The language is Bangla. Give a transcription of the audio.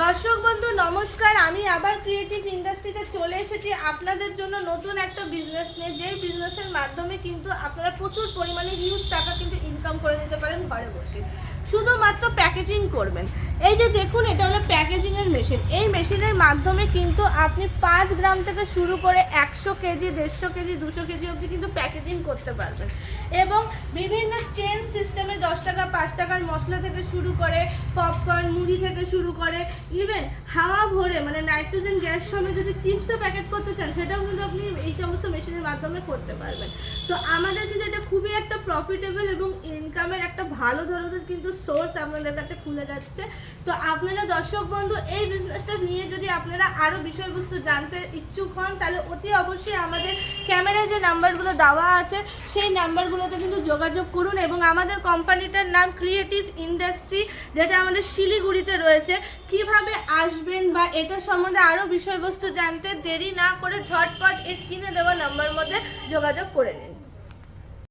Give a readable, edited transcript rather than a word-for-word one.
দর্শক বন্ধু নমস্কার, আমি আবার ক্রিয়েটিভ ইন্ডাস্ট্রিতে চলে এসেছি আপনাদের জন্য নতুন একটা বিজনেস নিয়ে, যেই বিজনেসের মাধ্যমে কিন্তু আপনারা প্রচুর পরিমাণে হিউজ টাকা কিন্তু ইনকাম করে নিতে পারেন ঘরে বসে। শুধুমাত্র প্যাকেজিং করবেন। এই যে দেখুন, এটা হলো প্যাকেজিংয়ের মেশিন। এই মেশিনের মাধ্যমে কিন্তু আপনি 5 গ্রাম থেকে শুরু করে 100 কেজি, 150 কেজি, 200 কেজি অবধি কিন্তু প্যাকেজিং করতে পারবেন। এবং বিভিন্ন চেন সিস্টেমে 10 টাকা 5 টাকার মশলা থেকে শুরু করে পপকর্ন, মুড়ি থেকে শুরু করে ইভেন হাওয়া ভরে মানে নাইট্রোজেন গ্যাস সময় যদি চিপসও প্যাকেট করতে চান, সেটাও কিন্তু আপনি এই সমস্ত মেশিনের মাধ্যমে করতে পারবেন। তো আমাদের কিন্তু এটা খুবই একটা প্রফিটেবল এবং ইনকামের একটা ভালো ধরনের কিন্তু সোর্স আপনাদের কাছে খুলে যাচ্ছে। তো আপনারা দর্শক বন্ধু এই বিজনেসটা নিয়ে যদি আপনারা আরও বিষয়বস্তু জানতে ইচ্ছুক হন, তাহলে অতি অবশ্যই আমাদের ক্যামেরায় যে নাম্বারগুলো দেওয়া আছে সেই নাম্বারগুলোতে কিন্তু যোগাযোগ করুন। এবং আমাদের কোম্পানিটার নাম ক্রিয়েটিভ ইন্ডাস্ট্রি, যেটা আমাদের শিলিগুড়িতে রয়েছে। কিভাবে আসবেন বা এটার সম্বন্ধে আরও বিষয়বস্তু জানতে দেরি না করে ঝটপট স্ক্রিনে দেওয়া নাম্বার মধ্যে যোগাযোগ করে নিন।